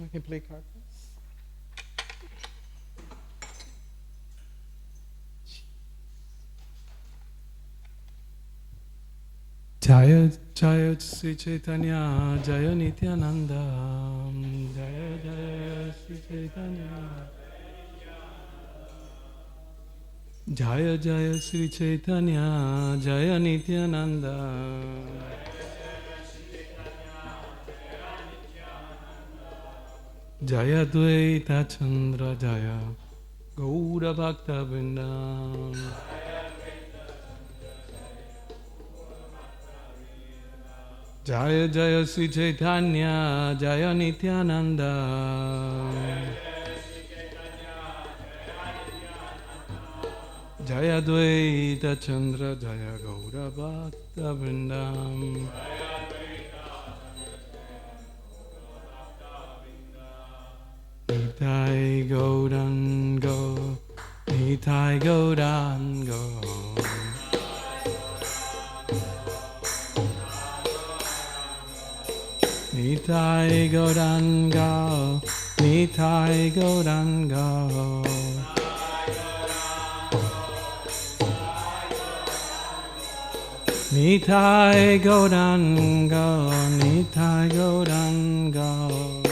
I can play cards. Jaya Jaya Sri Caitanya Jaya Nityananda Jaya Jaya Sri Caitanya Jaya Jaya Sri Caitanya Jaya Nityananda Jaya Dvaita Chandra Jaya Gaura Bhakta Vrinda Jaya Jaya Sri Chaitanya Jaya Nityananda Jaya Dvaita Chandra Jaya Gaura Bhakta Vrindam Nitai Gaurango Nitai Gaurango Nitai Gaurango Nitai Gaurango Nitai Gaurango Nitai Gaurango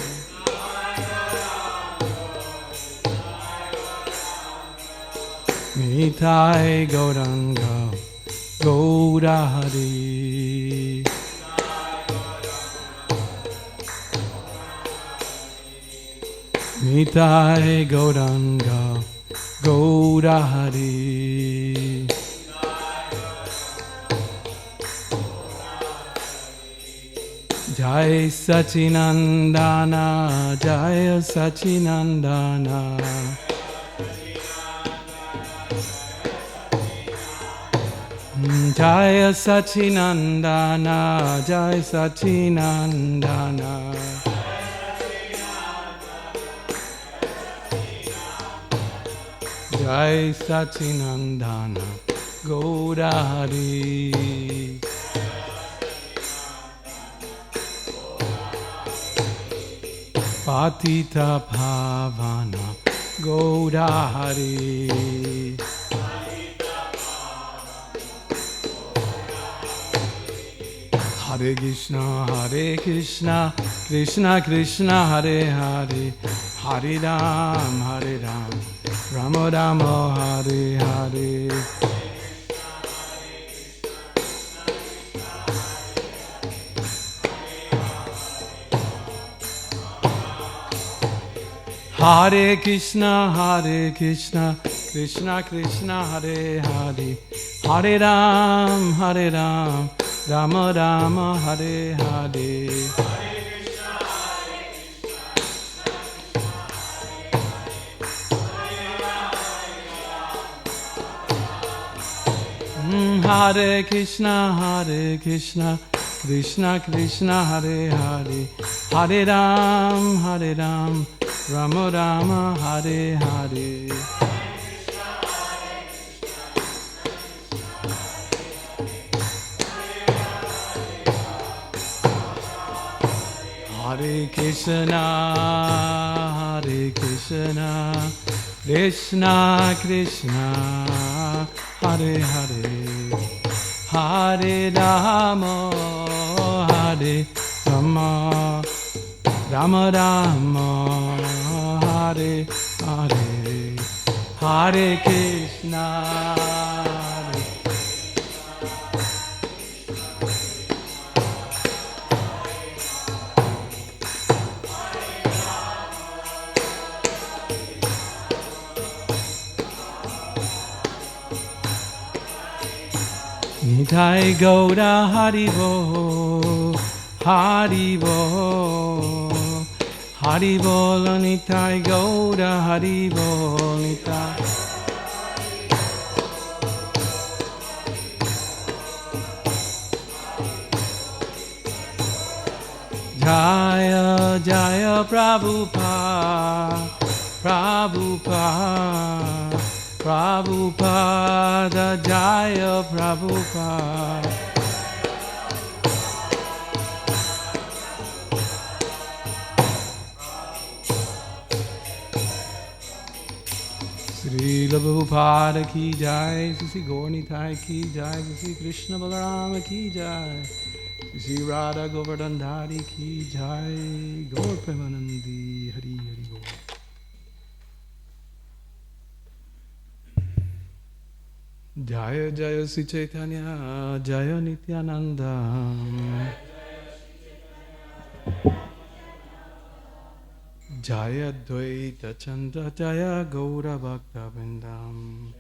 Nitai Gaurango Gaurahari Nitai Gaurango Gaurahari Jai Sachinandana Jai Sachinandana Jai Sachinandana Jai Sachinandana Jai Sachinandana Gaurahari Patita Bhavana Gaurahari Hare Krishna Krishna Krishna Hare Hare Hare Ram Rama Rama Hare Hare Hare Krishna Krishna Krishna Hare Hare Hare Ram Rama Rama Hare Hare Hare Krishna Krishna Krishna Hare Hare Hare Ram Rama Rama Hare Hare Hare Krishna Krishna Krishna Hare Hare Hare Rama Rama Rama Hare Hare Hare Krishna Nitai Gaura Haribo Haribo Haribo Nitai Gaura Haribo Nitai Jaya Jaya Prabhupada Jaya Prabhupada Prabhupada ki jai, Sri Gaurnitai ki jai, Sri Krishna Balarama ki jai, Sri Radha Govardhana Dhari ki jai, Gaur Premanandi, Hari Hari Gaur. Jaya Jaya Sri Caitanya, Jaya Nityananda, Jaya Dvaita Chandra, Jaya Gaura Bhakta Vindam,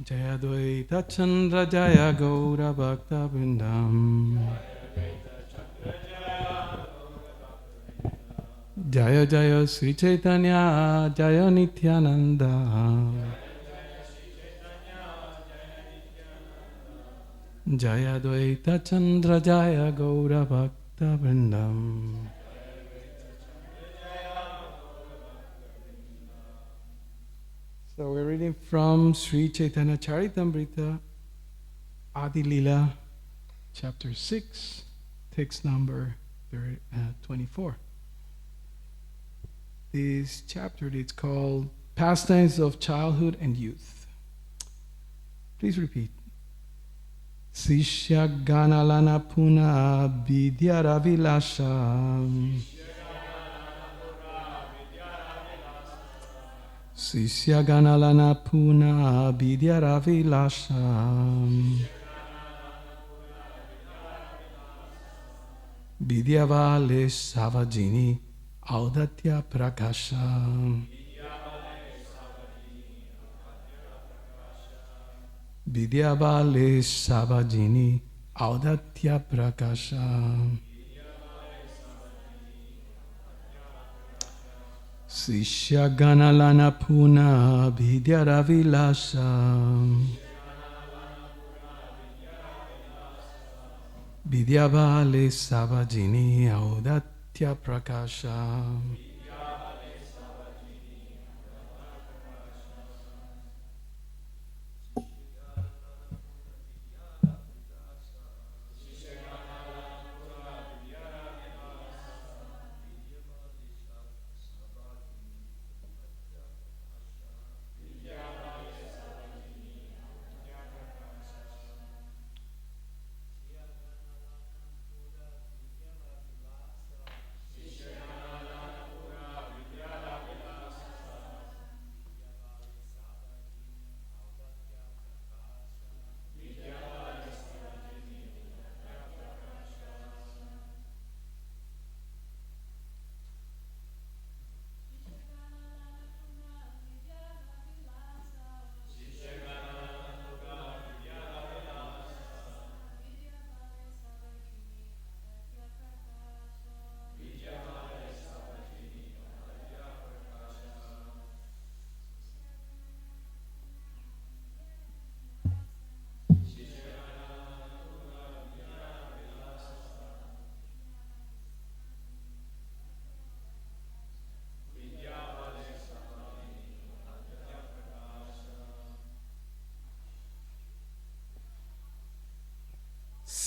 Jaya Dvaita Chandra, Jaya Gaura Bhakta Vindam, Jaya Jaya Sri Caitanya, Jaya Nityananda, Jaya Dvaita Chandra, Jaya Gaura Bhakta Vrindam. So we're reading from Sri Chaitanya Charitamrita, Adi Lila, chapter 6, text number 24. This chapter is called Pastimes of Childhood and Youth. Please repeat. Sishya Ganalana Puna Vidyara Vilasha Sishya Ganalana Puna Vidyara Vilasha Vidyavale Savajini Audatya Prakasha Vidyavale Savajini Audatya Prakasha Sishya Ganalana Puna Vidyara Vilasha Vidyavale Savajini Audatya Prakasha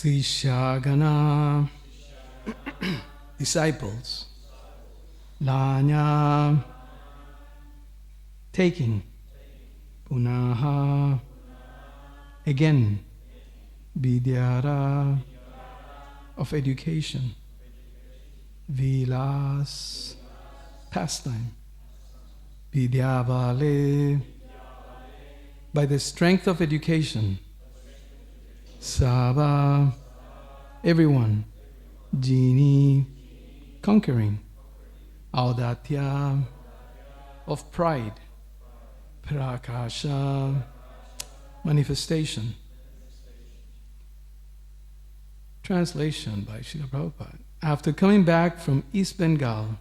Sishagana disciples Lanya taking Punaha again Vidyara of education Vilas pastime Vidyavale by the strength of education Sava, everyone. Jini, conquering. Audatya, of pride. Prakasha, manifestation. Translation by Srila Prabhupada. After coming back from East Bengal,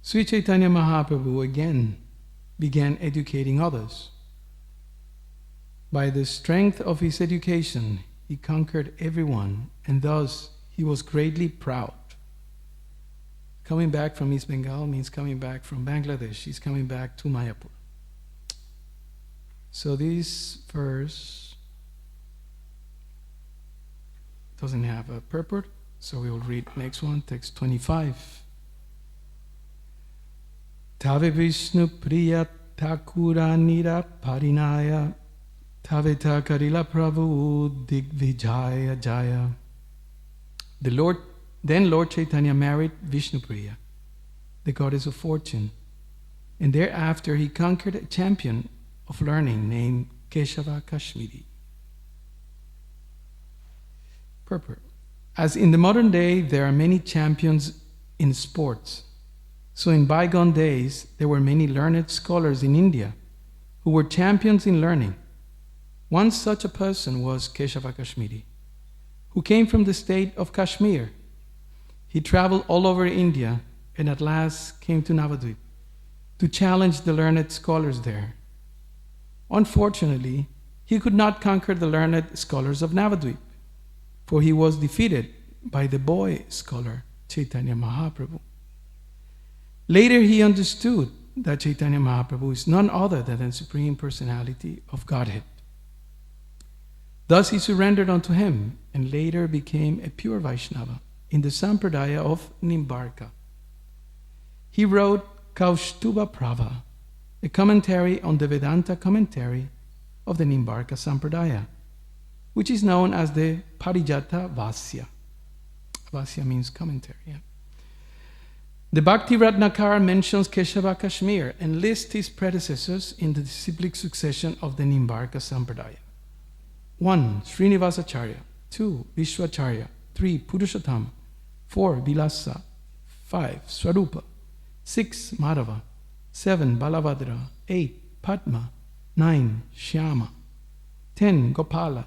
Sri Chaitanya Mahaprabhu again began educating others. By the strength of his education, he conquered everyone, and thus he was greatly proud. Coming back from East Bengal means coming back from Bangladesh. He's coming back to Mayapur. So this verse doesn't have a purport, so we will read next one, text 25. Tave Vishnu Priya Thakuranira Parinaya Taveta Karila Prabhu Digvijaya Jaya. Then Lord Chaitanya married Vishnupriya, the goddess of fortune, and thereafter he conquered a champion of learning named Keshava Kashmiri. Purport. As in the modern day there are many champions in sports, so in bygone days there were many learned scholars in India who were champions in learning. One such a person was Keshava Kashmiri, who came from the state of Kashmir. He traveled all over India and at last came to Navadvip to challenge the learned scholars there. Unfortunately, he could not conquer the learned scholars of Navadvip, for he was defeated by the boy scholar Chaitanya Mahaprabhu. Later he understood that Chaitanya Mahaprabhu is none other than the Supreme Personality of Godhead. Thus he surrendered unto him and later became a pure Vaishnava in the Sampradaya of Nimbarka. He wrote Kaustuba Prava, a commentary on the Vedanta commentary of the Nimbarka Sampradaya, which is known as the Parijata Vasya. Vasya means commentary. Yeah. The Bhakti Ratnakara mentions Keshava Kashmir and lists his predecessors in the disciplic succession of the Nimbarka Sampradaya. 1. Srinivasacharya. 2. Vishwacharya. 3. Purushottam. 4. Vilasa. 5. Swarupa. 6. Madhava. 7. Balabhadra. 8. Padma. 9. Shyama. 10. Gopala.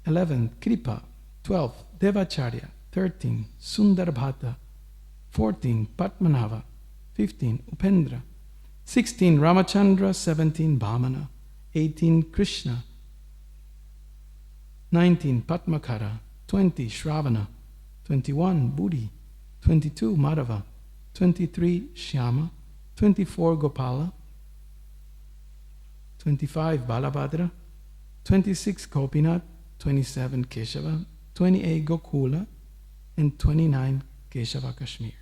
11. Kripa. 12. Devacharya. 13. Sundarbhata. 14. Padmanabha. 15. Upendra. 16. Ramachandra. 17. Bhamana. 18. Krishna. 19. Padmakara. 20. Shravana. 21. Buddhi. 22. Madhava. 23. Shyama. 24. Gopala. 25. Balabhadra. 26. Gopinath. 27. Keshava. 28. Gokula. And 29. Keshava Kashmir.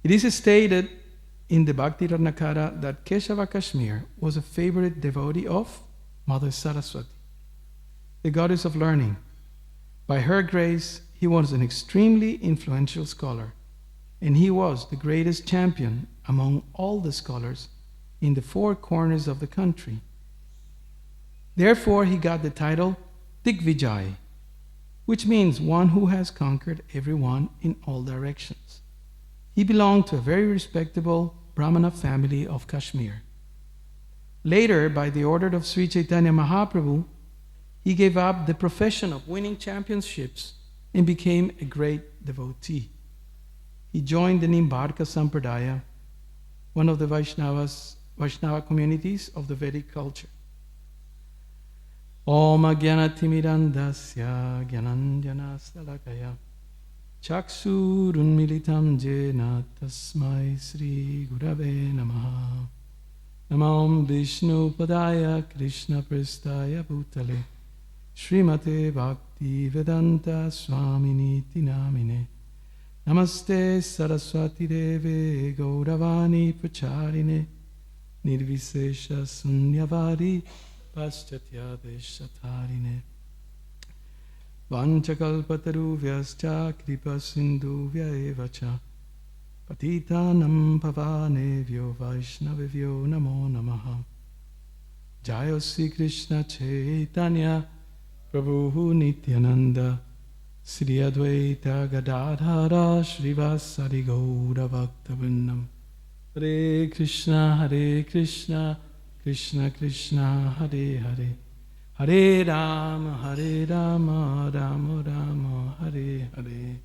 It is stated in the Bhakti Ratnakara that Keshava Kashmir was a favorite devotee of Mother Saraswati, the goddess of learning. By her grace, he was an extremely influential scholar, and he was the greatest champion among all the scholars in the four corners of the country. Therefore, he got the title Digvijay, which means one who has conquered everyone in all directions. He belonged to a very respectable Brahmana family of Kashmir. Later, by the order of Sri Chaitanya Mahaprabhu, he gave up the profession of winning championships and became a great devotee. He joined the Nimbarka Sampradaya, one of the Vaishnava communities of the Vedic culture. Om Agyanatimirandasya Gyanandjana Stalakaya Chaksurunmilitam Jena Tasmai Sri Gurave Namaha Namam Vishnu Padaya Krishna Prestaya Bhutale Srimate Bhakti Vedanta Swaminiti Namine Namaste Saraswati Deve Gauravani Pracharine Nirvisesha Sunyavari Paschatya Deshatarine Vanchakalpataruvhyascha Kripa Sindhuvya Evacha Patitanam Pavanevyo Vaishnavivyo Namo Namaha Jaya Sri Krishna Chaitanya Prabhu Nityananda Sri Advaita Gadadhara Srivasari Gaura Bhaktavrindam Hare Krishna Krishna Krishna Hare Hare Hare Rama Rama Rama Hare Hare.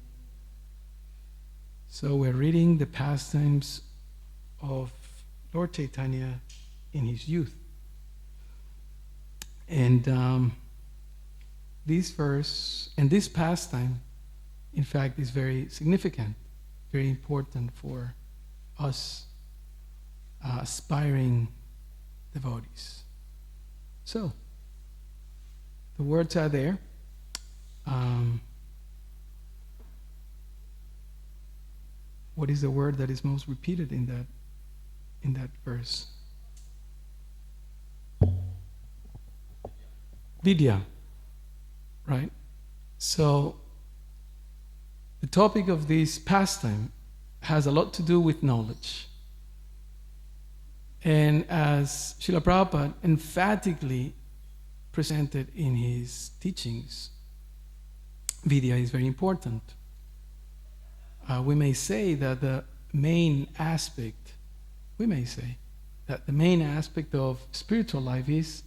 So we're reading the pastimes of Lord Chaitanya in his youth. And this verse and this pastime, in fact, is very significant, very important for us aspiring devotees. So, the words are there. what is the word that is most repeated in that verse? Vidya, right? So the topic of this pastime has a lot to do with knowledge. And as Srila Prabhupada emphatically presented in his teachings, Vidya is very important. We may say that the main aspect of spiritual life is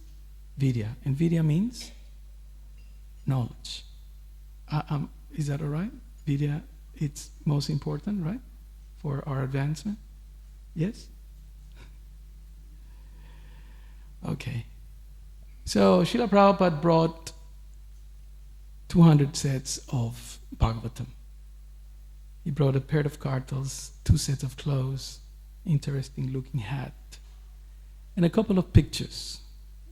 Vidya. And Vidya means knowledge. Is that all right? Vidya, it's most important, right? For our advancement? Yes? Okay. So Srila Prabhupada brought 200 sets of Bhagavatam. He brought a pair of kirtals, 2 sets of clothes, interesting looking hat, and a couple of pictures.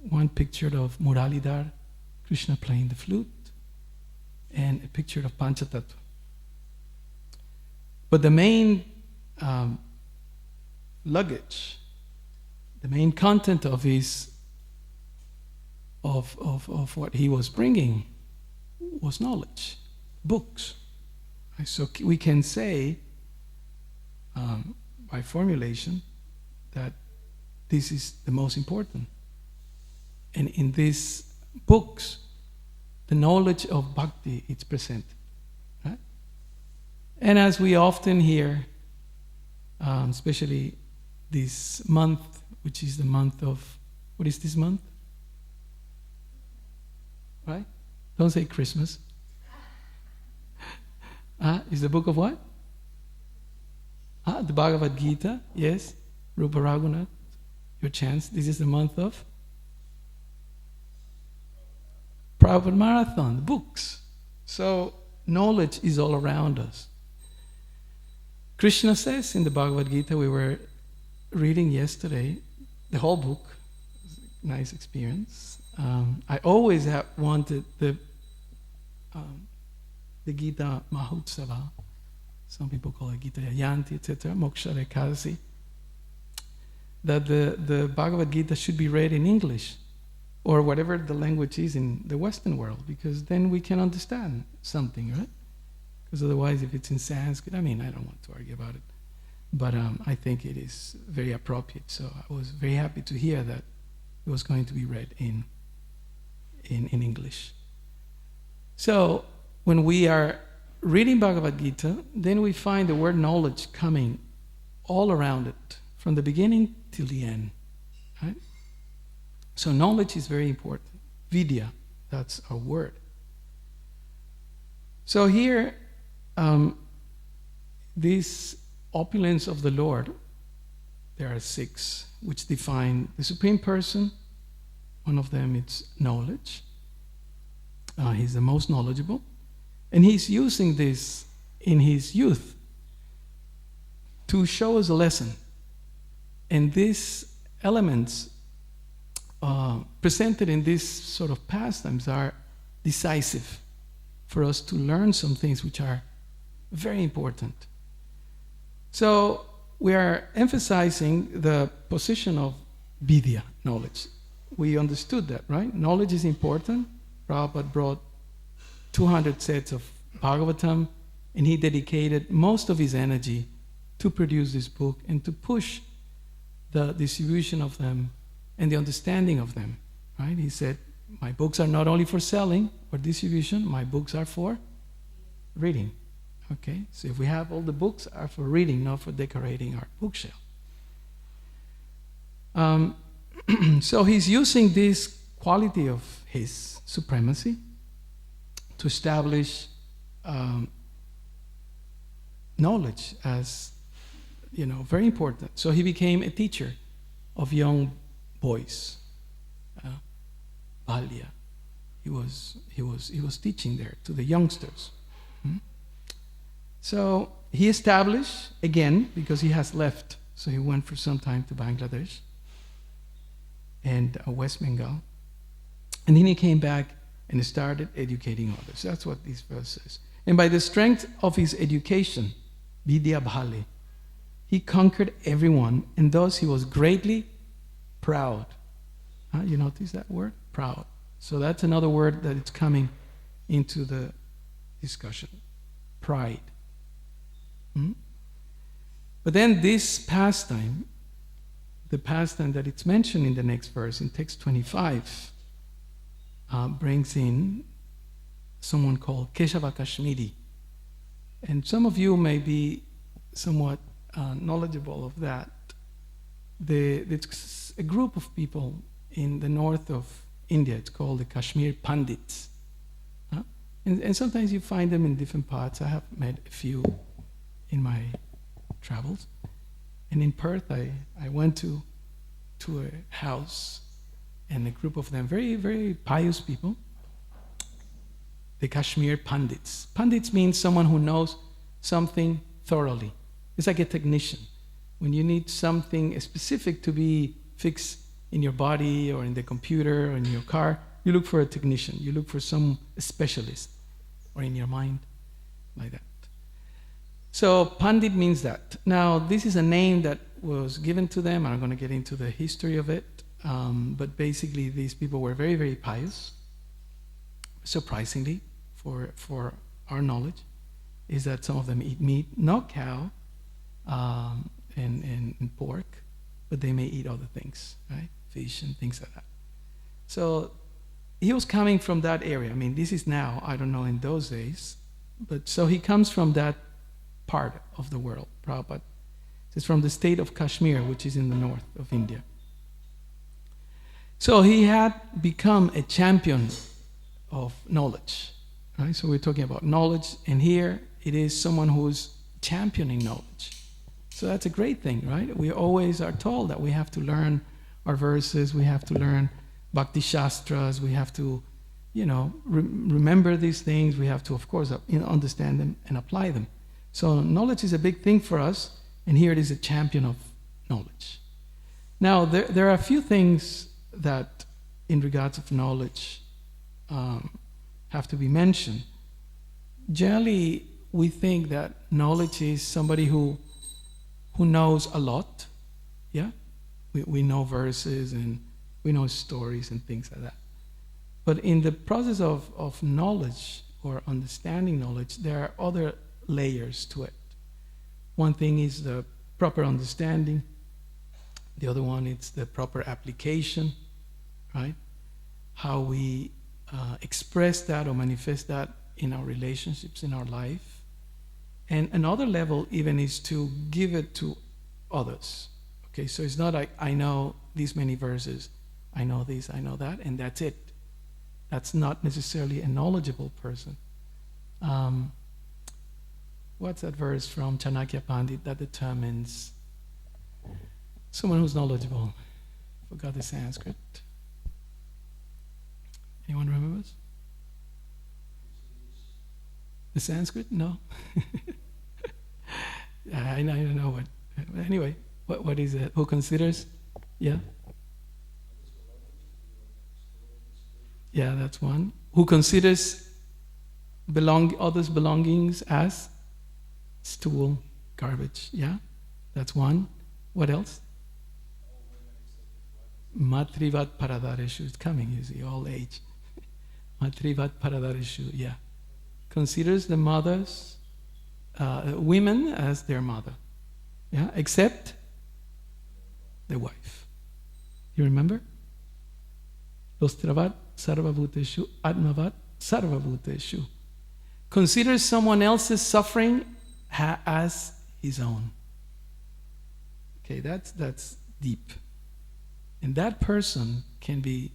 One picture of Muralidhar, Krishna playing the flute, and a picture of Panchatattva. But the main luggage, the main content of what he was bringing was knowledge, books. So we can say, by formulation, that this is the most important. And in these books, the knowledge of bhakti is present. Right? And as we often hear, especially this month, which is the month of, what is this month? Right? Don't say Christmas. Is the book of what? The Bhagavad Gita, yes. Rupa Raghunath, your chance. This is the month of Prabhupada Marathon, the books. So knowledge is all around us. Krishna says in the Bhagavad Gita, we were reading yesterday, the whole book, nice experience. I always have wanted the Gita Mahotsava, some people call it Gita Yayanti, etc., Moksha Ekadasi, that the Bhagavad Gita should be read in English, or whatever the language is in the Western world, because then we can understand something, right? Because otherwise, if it's in Sanskrit, I don't want to argue about it, but I think it is very appropriate. So I was very happy to hear that it was going to be read in English. So when we are reading Bhagavad Gita, then we find the word knowledge coming all around it, from the beginning till the end. Right? So knowledge is very important. Vidya, that's our word. So here, this opulence of the Lord, there are 6 which define the Supreme Person. One of them is knowledge. He's the most knowledgeable. And he's using this in his youth to show us a lesson. And these elements presented in these sort of pastimes are decisive for us to learn some things which are very important. So we are emphasizing the position of Vidya, knowledge. We understood that, right? Knowledge is important. Prabhupada brought 200 sets of Bhagavatam, and he dedicated most of his energy to produce this book and to push the distribution of them and the understanding of them. Right? He said, my books are not only for selling or distribution, my books are for reading. Okay? So if we have all the books are for reading, not for decorating our bookshelf. So he's using this quality of his supremacy to establish knowledge as, very important. So he became a teacher of young boys, Balya. He was teaching there to the youngsters. So he established again, because he has left. So he went for some time to Bangladesh and West Bengal, and then he came back and started educating others. That's what this verse says. And by the strength of his education, Vidya Bhale. He conquered everyone, and thus he was greatly proud. You notice that word? Proud. So that's another word that is coming into the discussion. Pride. But then this pastime, the pastime that it's mentioned in the next verse, in text 25, brings in someone called Keshava Kashmiri. And some of you may be somewhat knowledgeable of that. It's a group of people in the north of India. It's called the Kashmir Pandits. And sometimes you find them in different parts. I have met a few in my travels. And in Perth, I went to a house, and a group of them, very, very pious people, the Kashmir Pandits. Pandits means someone who knows something thoroughly. It's like a technician. When you need something specific to be fixed in your body or in the computer or in your car, you look for a technician. You look for some specialist, or in your mind, like that. So Pandit means that. Now, this is a name that was given to them. I'm going to get into the history of it. But basically, these people were very, very pious. Surprisingly, for our knowledge, is that some of them eat meat, not cow, and pork, but they may eat other things, right? Fish and things like that. So he was coming from that area. I mean, this is now, I don't know in those days, but so he comes from that part of the world. Prabhupada is from the state of Kashmir, which is in the north of India. So he had become a champion of knowledge, right? So we're talking about knowledge, and here it is someone who's championing knowledge. So that's a great thing, right? We always are told that we have to learn our verses, we have to learn Bhakti Shastras, we have to, remember these things, we have to, of course, understand them and apply them. So knowledge is a big thing for us, and here it is a champion of knowledge. Now, there are a few things that, in regards of knowledge, have to be mentioned. Generally, we think that knowledge is somebody who knows a lot. Yeah? We know verses and we know stories and things like that. But in the process of knowledge or understanding knowledge, there are other layers to it. One thing is the proper understanding. The other one is the proper application, right? How we express that or manifest that in our relationships, in our life. And another level even is to give it to others. Okay, so it's not like I know these many verses, I know this, I know that, and that's it. That's not necessarily a knowledgeable person. What's that verse from Chanakya Pandit that determines someone who's knowledgeable? Forgot the Sanskrit. Anyone remembers? The Sanskrit? No. I don't know what. Anyway, what is it? Who considers? Yeah. Yeah, that's one. Who considers others' belongings as stool, garbage? Yeah, that's one. What else? Matrivat Paradareshu is coming. You see, all age. Matrivat Paradareshu. Yeah. Considers the mothers, women as their mother, yeah, except the wife. You remember? Dostravat sarvabhuteshu atmavat sarvabhuteshu. Considers someone else's suffering as his own. Okay, that's deep. And that person can be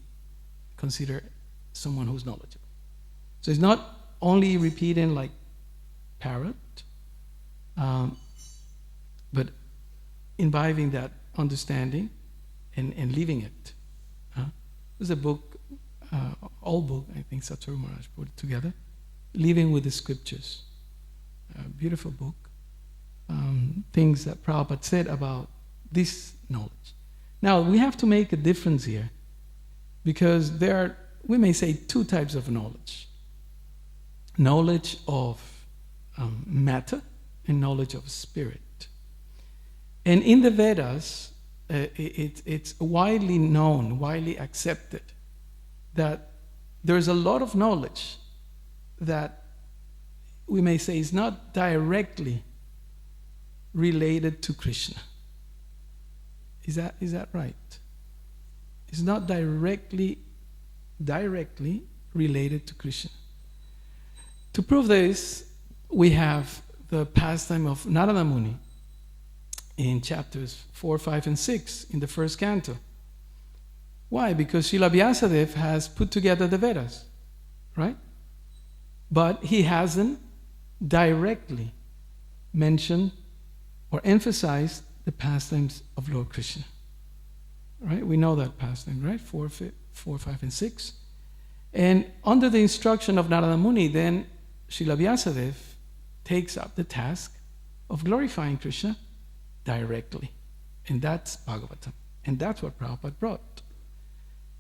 considered someone who's knowledgeable. So it's not only repeating like parrot, but imbibing that understanding and living it. There's a book, old book, I think Satsuru Maharaj put it together, Living with the Scriptures. A beautiful book. Things that Prabhupada said about this knowledge. Now, we have to make a difference here, because there are, we may say, two types of knowledge. Knowledge of matter, and knowledge of spirit. And in the Vedas, it's widely known, widely accepted, that there's a lot of knowledge that we may say is not directly related to Krishna. Is that right? It's not directly related to Krishna. To prove this, we have the pastime of Narada Muni in chapters 4, 5, and 6 in the first canto. Why? Because Srila Vyasadeva has put together the Vedas, right? But he hasn't directly mentioned or emphasized the pastimes of Lord Krishna. Right? We know that pastime, right? 4, 5, and 6. And under the instruction of Narada Muni, then Srila Vyasadeva takes up the task of glorifying Krishna directly. And that's Bhagavatam. And that's what Prabhupada brought.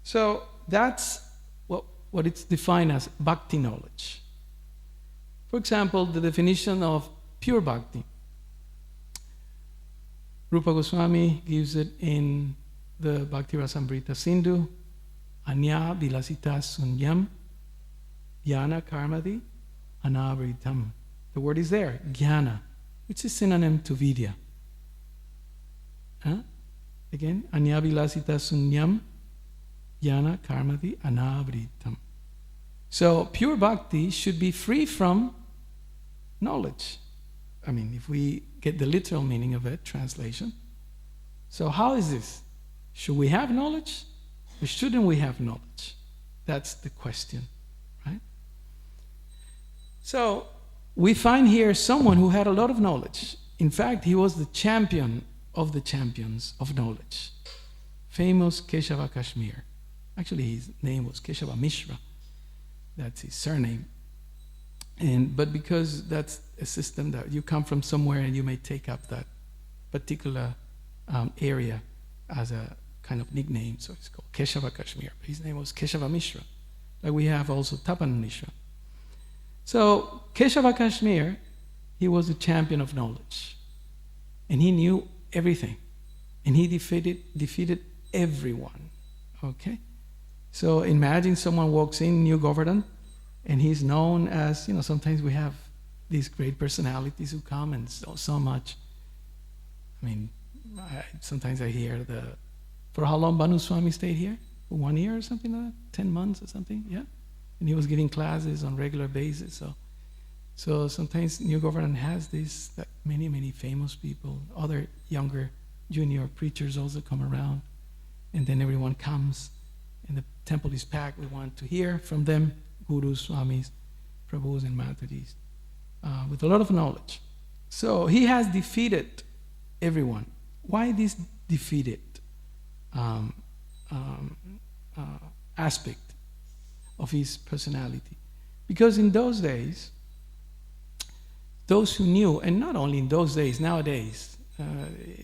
So that's what it's defined as bhakti knowledge. For example, the definition of pure bhakti. Rupa Goswami gives it in the Bhakti Rasamrita Sindhu, Anya Vilasita Sunyam, Jnana Karmadi, Anavritam. The word is there, Jnana, which is synonym to Vidya. Again, Anya Vilasita Sunyam, Jnana Karmadi, Anavritam. So, pure bhakti should be free from knowledge. I mean, if we get the literal meaning of it, translation. So how is this? Should we have knowledge or shouldn't we have knowledge? That's the question, right? So we find here someone who had a lot of knowledge. In fact, he was the champion of the champions of knowledge. Famous Keshava Kashmir. Actually, his name was Keshava Mishra. That's his surname. But because that's a system that you come from somewhere and you may take up that particular area as a kind of nickname, so it's called Keshava Kashmir. His name was Keshava Mishra. Like we have also Tapan Mishra. So Keshava Kashmir, he was a champion of knowledge. And he knew everything. And he defeated everyone. Okay? So imagine someone walks in New Govardhana, and he's known as, sometimes we have these great personalities who come and so much. I mean, sometimes I hear for how long Banu Swami stayed here? For 1 year or something like that? 10 months or something, yeah? And he was giving classes on regular basis. So sometimes New Government has that many, many famous people, other younger junior preachers also come around. And then everyone comes, and the temple is packed. We want to hear from them, gurus, swamis, prabhus, and matajis, with a lot of knowledge. So he has defeated everyone. Why this defeated aspect of his personality? Because in those days, those who knew, and not only in those days, nowadays,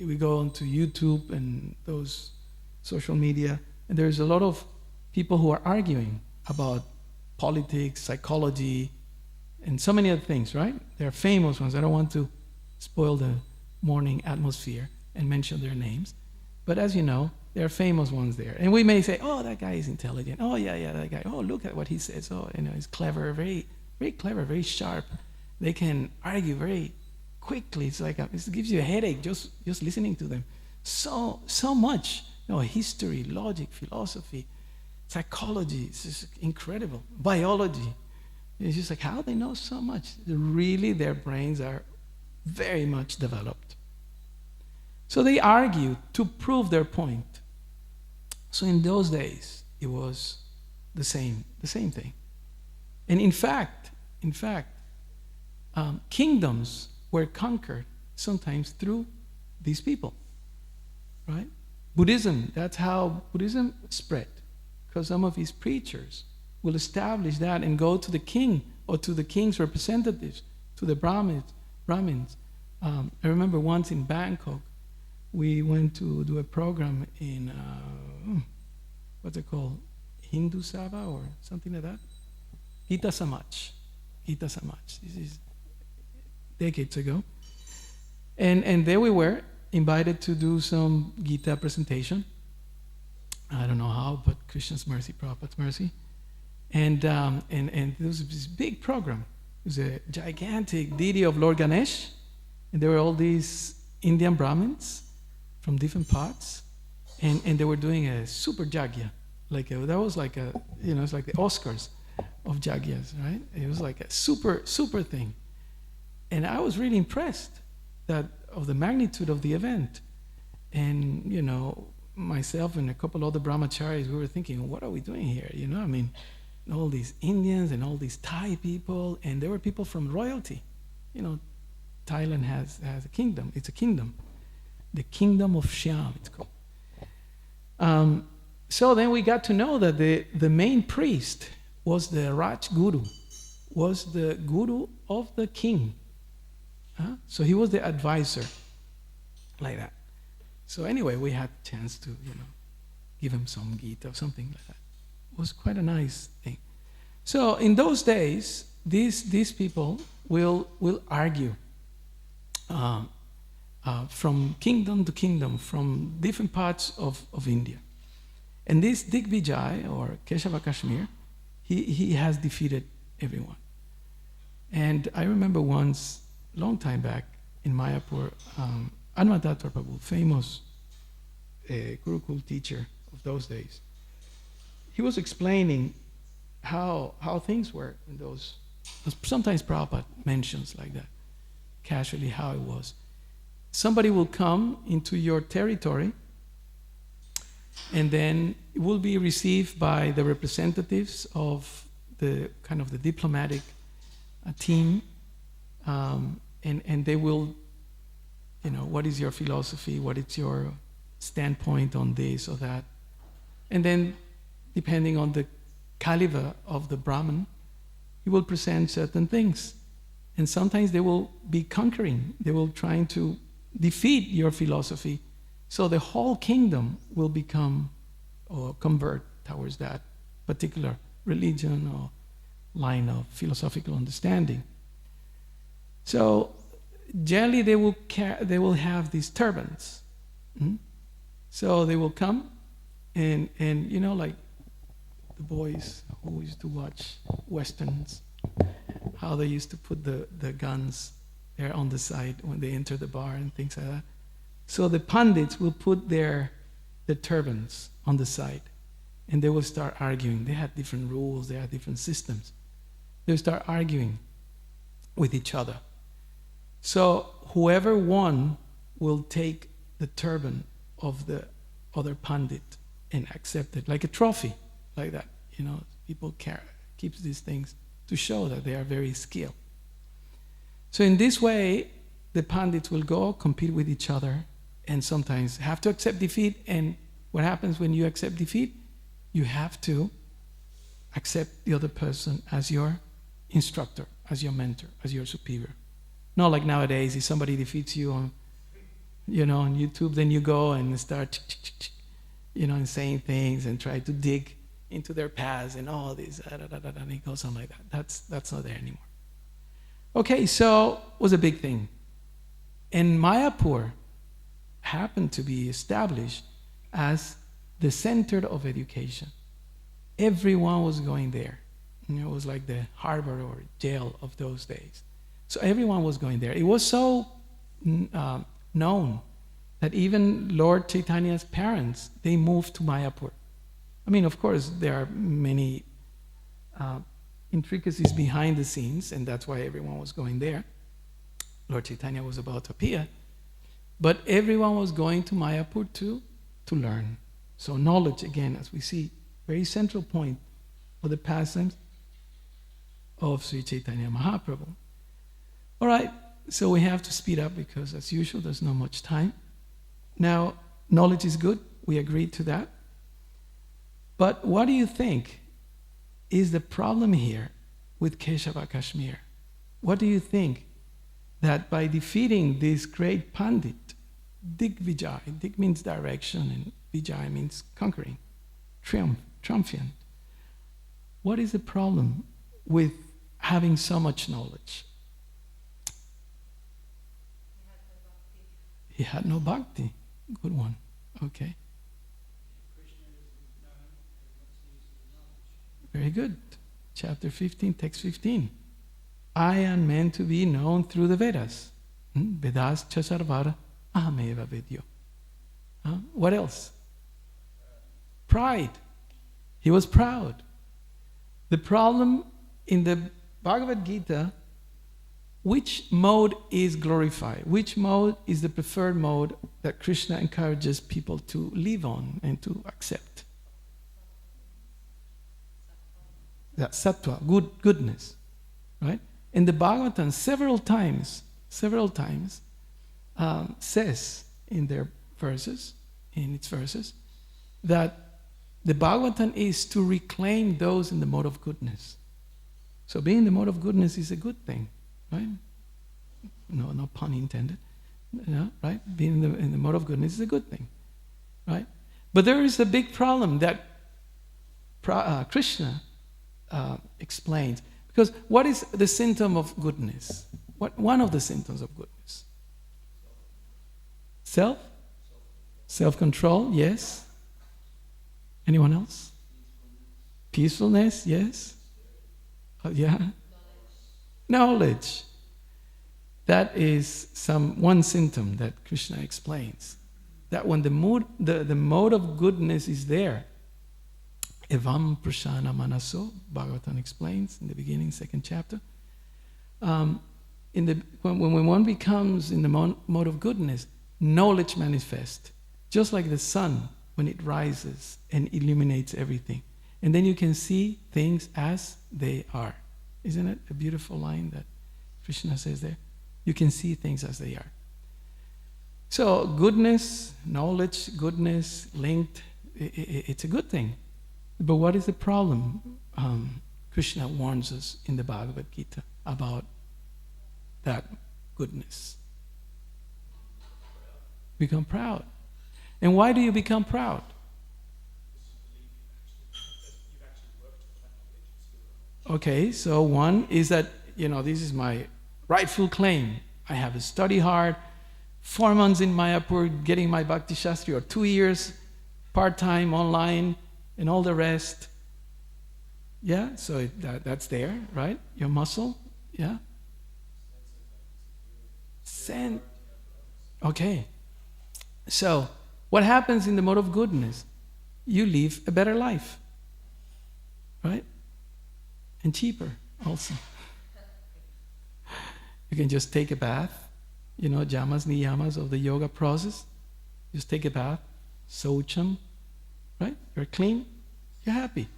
we go onto YouTube and those social media, and there's a lot of people who are arguing about politics, psychology, and so many other things, right? There are famous ones. I don't want to spoil the morning atmosphere and mention their names. But as you know, there are famous ones there. And we may say, oh, that guy is intelligent. Oh, yeah, that guy. Oh, look at what he says. Oh, he's clever, very, very clever, very sharp. They can argue very quickly. It's like it gives you a headache just listening to them. So much. History, logic, philosophy, psychology. It's just incredible. Biology. It's just like how they know so much. Really, their brains are very much developed. So they argue to prove their point. So in those days, it was the same thing. And in fact, kingdoms were conquered sometimes through these people, right? Buddhism, that's how Buddhism spread, because some of his preachers will establish that and go to the king or to the king's representatives, to the Brahmins. I remember once in Bangkok, we went to do a program in, what's it called? Hindu Sabha or something like that? Gita Samaj. This is decades ago. And there we were, invited to do some Gita presentation. I don't know how, but Krishna's mercy, Prabhupada's mercy. And there was this big program. It was a gigantic deity of Lord Ganesh. And there were all these Indian Brahmins from different parts. And they were doing a super jagya. That was like it's like the Oscars of jagyas, right? It was like a super, super thing. And I was really impressed of the magnitude of the event. And, myself and a couple other brahmacharis, we were thinking, what are we doing here? All these Indians and all these Thai people, and there were people from royalty. Thailand has a kingdom. It's a kingdom. The kingdom of Shyam, it's called. So then we got to know that the main priest was the Raj Guru, was the guru of the king. So he was the advisor, like that. So anyway, we had a chance to, give him some Gita or something like that. It was quite a nice thing. So in those days, these people will argue from kingdom to kingdom, from different parts of India. And this Digvijay, or Keshava Kashmir, he has defeated everyone. And I remember once, long time back, in Mayapur, Anvadatta Prabhu, famous Gurukul teacher of those days, he was explaining how things were in those. Sometimes Prabhupada mentions like that, casually how it was. Somebody will come into your territory, and then it will be received by the representatives of the kind of the diplomatic team, and they will, what is your philosophy, what is your standpoint on this or that. And then, depending on the caliber of the Brahmin, he will present certain things. And sometimes they will be conquering, they will trying to defeat your philosophy, so the whole kingdom will become or convert towards that particular religion or line of philosophical understanding. So generally they will have these turbans. So they will come and like the boys who used to watch westerns, how they used to put the guns there on the side when they enter the bar and things like that. So the pandits will put the turbans on the side, and they will start arguing. They had different rules, they had different systems. They'll start arguing with each other. So whoever won will take the turban of the other pandit and accept it like a trophy, like that. People keeps these things to show that they are very skilled. So in this way, the pandits will go compete with each other, and sometimes have to accept defeat. And what happens when you accept defeat? You have to accept the other person as your instructor, as your mentor, as your superior. Not like nowadays, if somebody defeats you on YouTube, then you go and start, and saying things and try to dig into their past and all this, and it goes on like that. That's not there anymore. Okay, so it was a big thing. And Mayapur happened to be established as the center of education. Everyone was going there. It was like the harbor or jail of those days. So everyone was going there. It was so known that even Lord Chaitanya's parents, they moved to Mayapur. I mean, of course, there are many intricacies behind the scenes, and that's why everyone was going there. Lord Chaitanya was about to appear. But everyone was going to Mayapur to learn. So knowledge, again, as we see, very central point of the pastimes of Sri Chaitanya Mahaprabhu. All right, so we have to speed up because, as usual, there's not much time. Now, knowledge is good. We agreed to that. But what do you think is the problem here with Keshava Kashmir? What do you think that by defeating this great Pandit, Digvijay, Dig means direction and Vijay means conquering, triumphant. What is the problem with having so much knowledge? He had no bhakti. Good one. Okay. Very good. Chapter 15, text 15. I am meant to be known through the Vedas. Vedas cha sarvara ahameva vidyo. What else? Pride. He was proud. The problem in the Bhagavad Gita, which mode is glorified? Which mode is the preferred mode that Krishna encourages people to live on and to accept? That sattva, goodness, right? And the Bhagavatam several times says in its verses, that the Bhagavatam is to reclaim those in the mode of goodness. So being in the mode of goodness is a good thing, right? No pun intended, right? Being in the mode of goodness is a good thing, right? But there is a big problem that Krishna explains. Because what is the symptom of goodness? One of the symptoms of goodness? Self-control, yes. Anyone else? Peacefulness, yes. Yeah. Knowledge. That is one symptom that Krishna explains. That when the mode of goodness is there, Evam prashana manaso, Bhagavatam explains in the beginning, 2nd chapter. When one becomes in the mode of goodness, knowledge manifests. Just like the sun, when it rises and illuminates everything. And then you can see things as they are. Isn't it a beautiful line that Krishna says there? You can see things as they are. So goodness, knowledge, goodness, linked, it's a good thing. But what is the problem? Krishna warns us in the Bhagavad Gita about that goodness. Become proud. And why do you become proud? Okay, so one is that, this is my rightful claim. I have studied hard, 4 months in Mayapur getting my Bhakti Shastri, or 2 years part-time online, and all the rest. Yeah, so that's there, right? Your muscle, yeah? Okay. So, what happens in the mode of goodness? You live a better life, right? And cheaper also. You can just take a bath, yamas, niyamas of the yoga process. Just take a bath, saucham, right? You're clean, you're happy.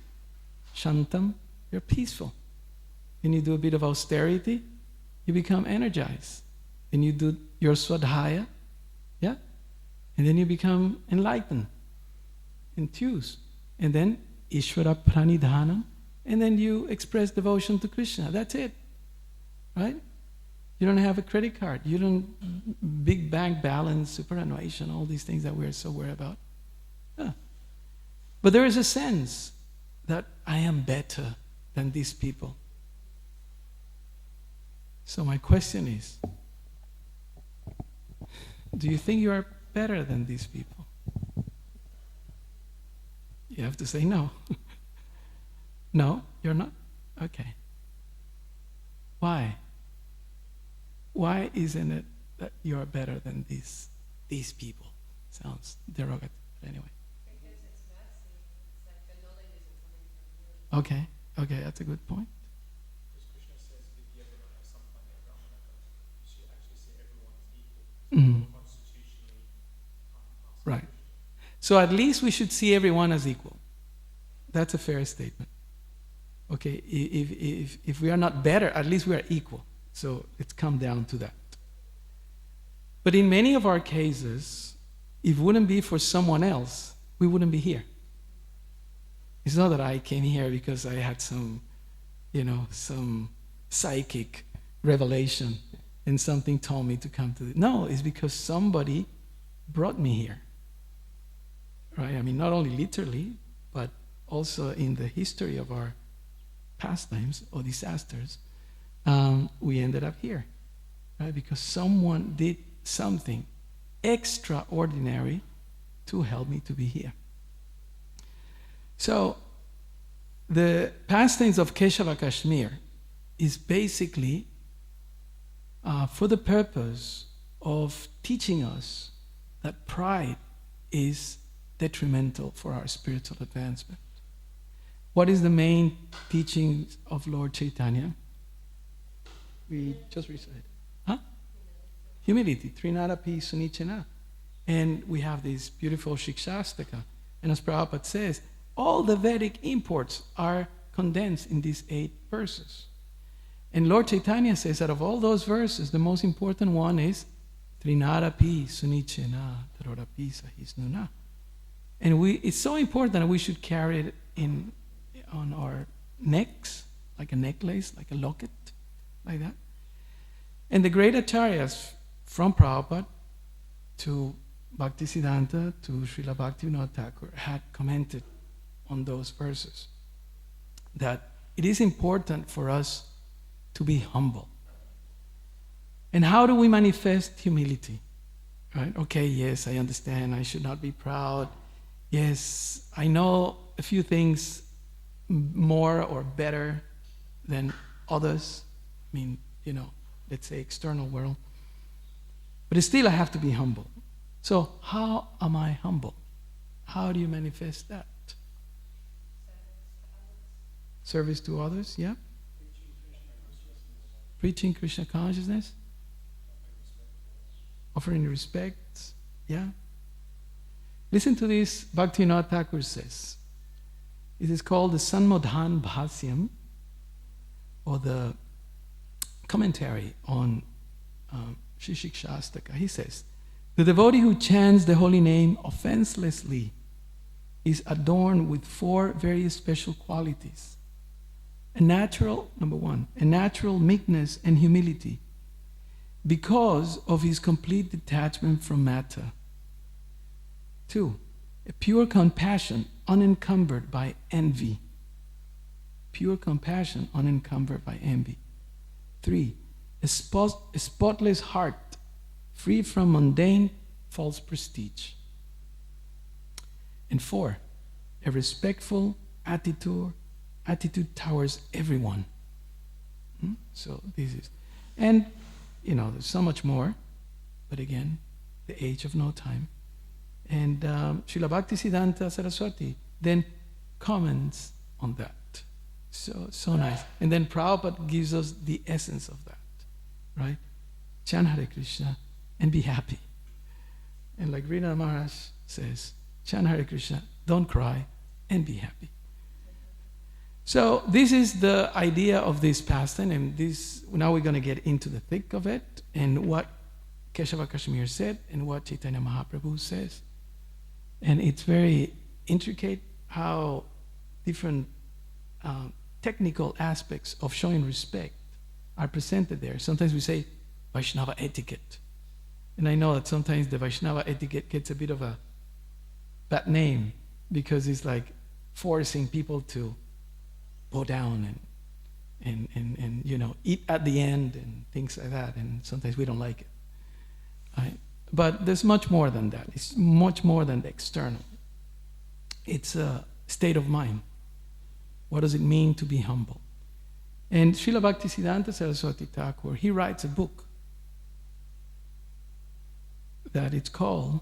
Shantam, you're peaceful. Then you do a bit of austerity, you become energized. Then you do your swadhyaya, yeah? And then you become enlightened, enthused. And then Ishvara pranidhanam, and then you express devotion to Krishna. That's it, right? You don't have a credit card. You don't big bank balance, superannuation, all these things that we're so worried about. Yeah. But there is a sense that I am better than these people. So my question is, do you think you are better than these people? You have to say no. No, you're not? Okay. Why? Why isn't it that you're better than these people? Sounds derogatory, but anyway. Because it's messy. It's like the knowledge isn't coming from you. Okay, that's a good point. Because Krishna says, Vidyavana sampanya brahmana, you should actually say everyone is equal. Mm. Constitutionally can't pass. Right. So at least we should see everyone as equal. That's a fair statement. Okay, if we are not better, at least we are equal. So it's come down to that. But in many of our cases, if it wouldn't be for someone else, we wouldn't be here. It's not that I came here because I had some psychic revelation and something told me to come to this. No, it's because somebody brought me here. Right? I mean, not only literally, but also in the history of our pastimes or disasters, we ended up here, right? Because someone did something extraordinary to help me to be here. So, the pastimes of Keshava Kashmir is basically for the purpose of teaching us that pride is detrimental for our spiritual advancement. What is the main teaching of Lord Chaitanya? We just recited. Huh? Humility. Trinadapi Sunichena. And we have this beautiful Shikshastaka. And as Prabhupada says, all the Vedic imports are condensed in these 8 verses. And Lord Chaitanya says that of all those verses, the most important one is Trinadapi Sunichena Tarodapi Sahisnuna. And it's so important that we should carry it on our necks, like a necklace, like a locket, like that. And the great acharyas from Prabhupada to Bhaktisiddhanta to Srila Bhaktivinoda Thakur had commented on those verses, that it is important for us to be humble. And how do we manifest humility? Right? Okay, yes, I understand, I should not be proud. Yes, I know a few things more or better than others. I mean, let's say external world. But still I have to be humble. So how am I humble? How do you manifest that? Service to others, yeah. Preaching Krishna consciousness. Offering respect, yeah. Listen to this, Bhaktivinoda Thakur says. It is called the Sanmodhan Bhasyam, or the commentary on Shikshastaka. He says, the devotee who chants the holy name offenselessly is adorned with 4 very special qualities. Number 1, a natural meekness and humility because of his complete detachment from matter. 2, a pure compassion unencumbered by envy. Pure compassion unencumbered by envy. 3, a spotless heart free from mundane false prestige. And 4, a respectful attitude towards everyone. So this is, and there's so much more, but again, the age of no time. And Srila Bhaktisiddhanta Saraswati then comments on that. So nice. And then Prabhupada gives us the essence of that, right? Chant Hare Krishna and be happy. And like Rina Maharaj says, chant Hare Krishna, don't cry, and be happy. So this is the idea of this pastime, and now we're going to get into the thick of it, and what Keshava Kashmir said, and what Chaitanya Mahaprabhu says. And it's very intricate how different technical aspects of showing respect are presented there. Sometimes we say Vaishnava etiquette. And I know that sometimes the Vaishnava etiquette gets a bit of a bad name because it's like forcing people to bow down and eat at the end and things like that, and sometimes we don't like it. Right? But there's much more than that. It's much more than the external. It's a state of mind. What does it mean to be humble? And Srila Bhaktisiddhanta Saraswati Thakur, he writes a book that it's called,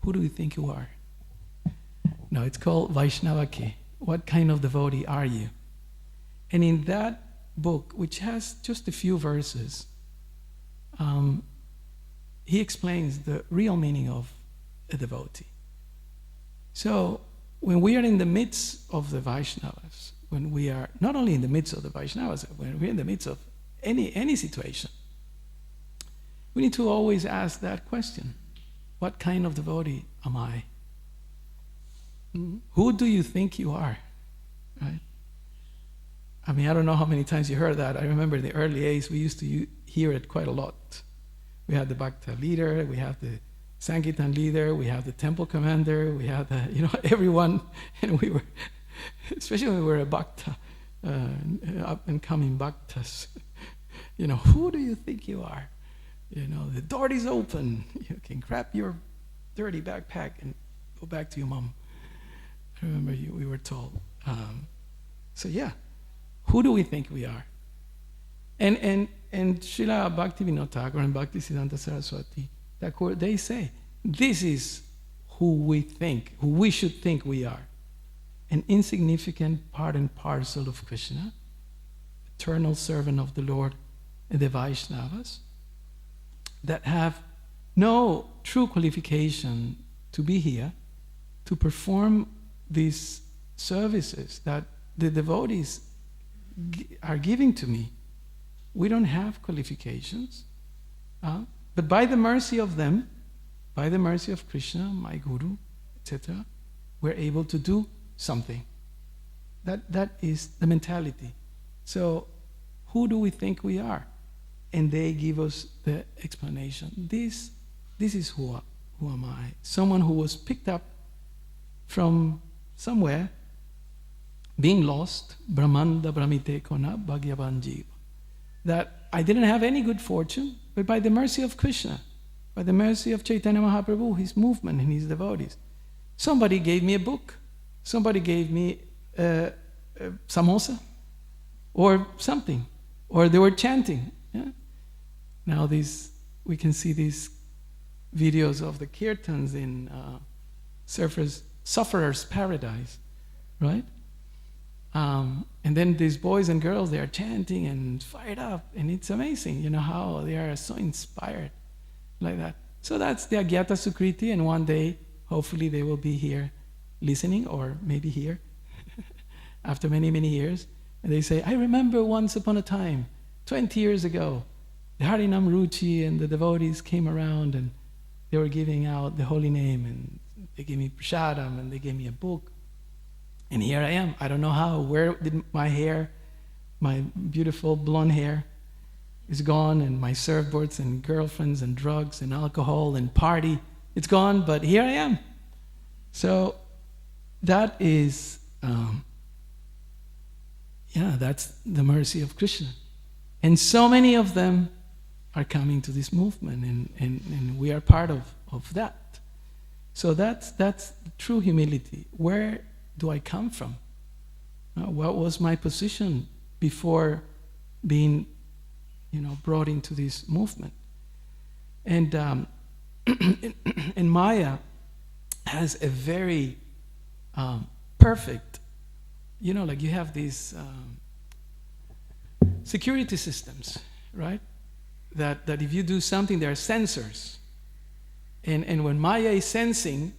Who Do You Think You Are? No, it's called Vaishnavake. What kind of devotee are you? And in that book, which has just a few verses, he explains the real meaning of a devotee. So, when we are in the midst of the Vaishnavas, when we are not only in the midst of the Vaishnavas, when we're in the midst of any situation, we need to always ask that question. What kind of devotee am I? Who do you think you are? Right? I mean, I don't know how many times you heard that. I remember in the early days, we used to hear it quite a lot. We had the Bhakta leader, we have the Sankirtan leader, we have the temple commander, we have the, everyone, and we were, especially when we were a Bhakta, up and coming Bhaktas, who do you think you are? The door is open. You can grab your dirty backpack and go back to your mom. I remember we were told. So yeah, who do we think we are? And Srila Bhaktivinoda Thakur and Bhaktisiddhanta Saraswati Thakur, they say, this is who we should think we are. An insignificant part and parcel of Krishna, eternal servant of the Lord and the Vaishnavas, that have no true qualification to be here, to perform these services that the devotees are giving to me. We don't have qualifications, but by the mercy of them, by the mercy of Krishna, my Guru, etc., we're able to do something. That is the mentality. So, who do we think we are? And they give us the explanation. This is who am I? Someone who was picked up from somewhere, being lost, Brahmanda Brahmite Kona Bhagyavan Jiva. That I didn't have any good fortune, but by the mercy of Krishna, by the mercy of Chaitanya Mahaprabhu, his movement and his devotees, somebody gave me a book, somebody gave me samosa, or something, or they were chanting. Yeah? Now we can see these videos of the kirtans in Sufferer's Paradise, right? And then these boys and girls, they are chanting and fired up, and it's amazing, how they are so inspired like that. So that's the Agyata Sukriti, and one day, hopefully they will be here listening, or maybe here, after many, many years. And they say, I remember once upon a time, 20 years ago, the Harinam Ruchi and the devotees came around and they were giving out the holy name, and they gave me prasadam, and they gave me a book. And here I am. I don't know how. Where did my hair, my beautiful blonde hair, is gone, and my surfboards and girlfriends and drugs and alcohol and party, it's gone, but here I am. So that is, that's the mercy of Krishna. And so many of them are coming to this movement, and we are part of that. So that's true humility. Where do I come from? What was my position before being, brought into this movement? And and Maya has a very perfect, like you have these security systems, right? That if you do something, there are sensors. And when Maya is sensing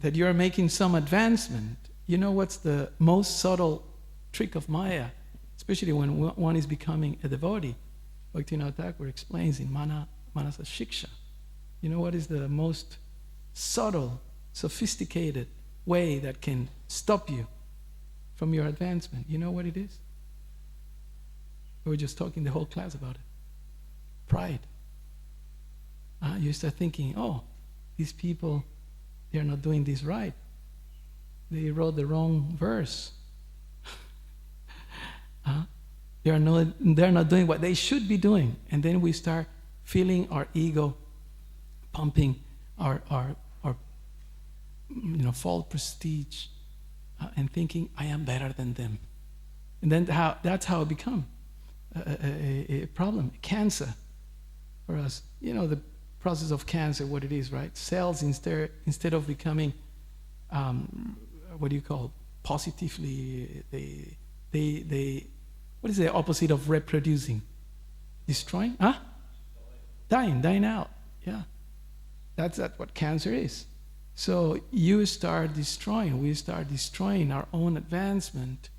that you're making some advancement, what's the most subtle trick of Maya, especially when one is becoming a devotee? Bhaktivinoda Thakur explains in Manasa Shiksha. What is the most subtle, sophisticated way that can stop you from your advancement? You know what it is? We were just talking the whole class about it. Pride. You start thinking, these people, they're not doing this right. They wrote the wrong verse. They're not doing what they should be doing. And then we start feeling our ego pumping our false prestige, and thinking, I am better than them. And then that's how it becomes a problem, a cancer for us. The process of cancer, what it is, right? Cells, instead of becoming, positively, they what is the opposite of reproducing? Destroying? Dying out. Yeah. That's what cancer is. So we start destroying our own advancement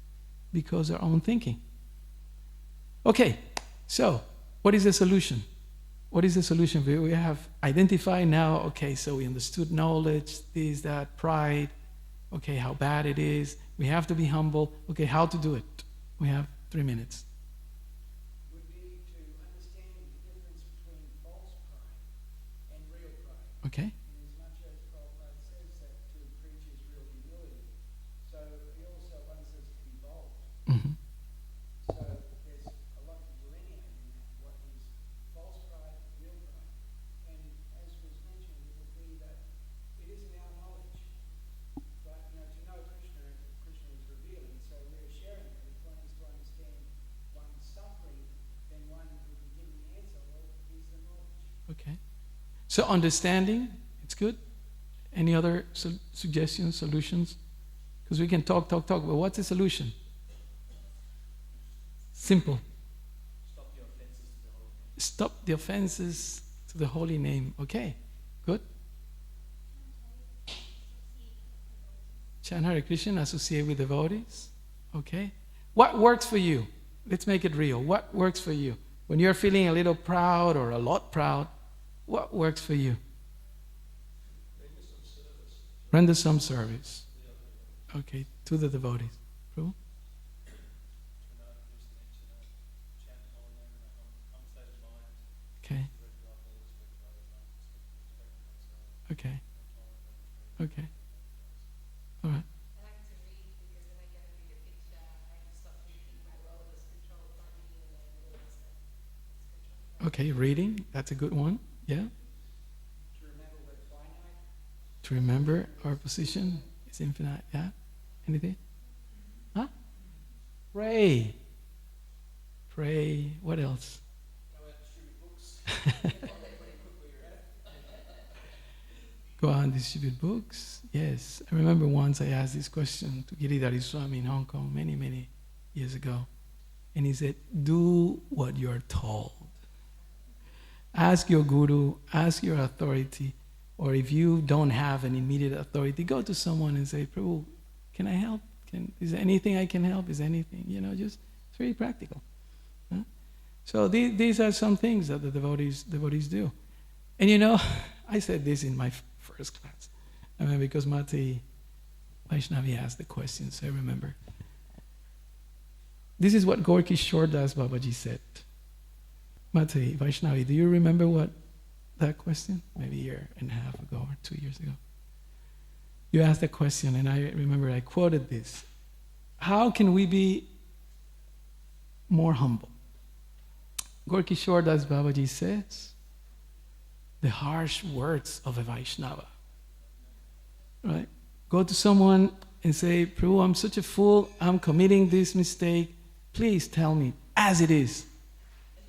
because of our own thinking. Okay, so what is the solution? What is the solution? We have identified now, okay, so we understood knowledge, this, that, pride, okay, how bad it is. We have to be humble. Okay, how to do it? We have 3 minutes. Would be to understand the difference between false pride and real pride. Okay. And as much as Prabhupada says that to preach is real humility, so he also wants us to be bold. Mm-hmm. So there's a lot to delineate in that. What is false pride, real pride? Okay. So understanding, it's good. Any other suggestions, solutions? Because we can talk, but what's the solution? Simple. Stop the offenses to the holy name. Okay, good. Chant Hare Krishna, associate with devotees. Okay. What works for you? Let's make it real. What works for you? When you're feeling a little proud or a lot proud, what works for you? Render some service. Okay, to the devotees. Prabhu? Okay. Okay. Okay. All right. I like to read because then I get a bigger picture. I stop thinking my world is controlled by me and I realize that it's controlled by Okay, reading, that's a good one. Yeah. To remember we're finite. To remember our position is infinite. Yeah. Anything? Huh? Pray. Pray. What else? Go out and distribute books. Go out and distribute books. Yes. I remember once I asked this question to Giridhari Swami in Hong Kong many, many years ago. And he said, do what you're told. Ask your guru, ask your authority, or if you don't have an immediate authority, go to someone and say, Prabhu, can I help? Is there anything I can help? Is there anything? Just it's very practical. Huh? So these are some things that the devotees do. And I said this in my first class. I mean, because Mati Vaishnavi asked the question, so I remember. This is what Gorky Shordas Babaji said. Mati Vaishnavi, do you remember what that question? Maybe a year and a half ago or 2 years ago. You asked a question, and I remember I quoted this. How can we be more humble? Gorky Shordas Babaji says, the harsh words of a Vaishnava. Right? Go to someone and say, Prabhu, I'm such a fool, I'm committing this mistake. Please tell me as it is.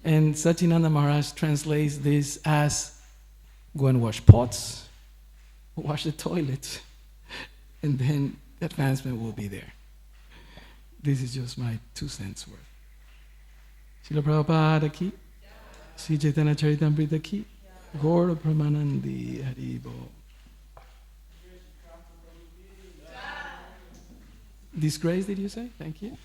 And Satyananda Maharaj translates this as, go and wash pots, wash the toilets, and then the advancement will be there. This is just my 2 cents worth. Srila Prabhupada ki, Sri Caitanya Caritamrita ki, Gaura Pramanandi Haribo. Disgrace, did you say? Thank you.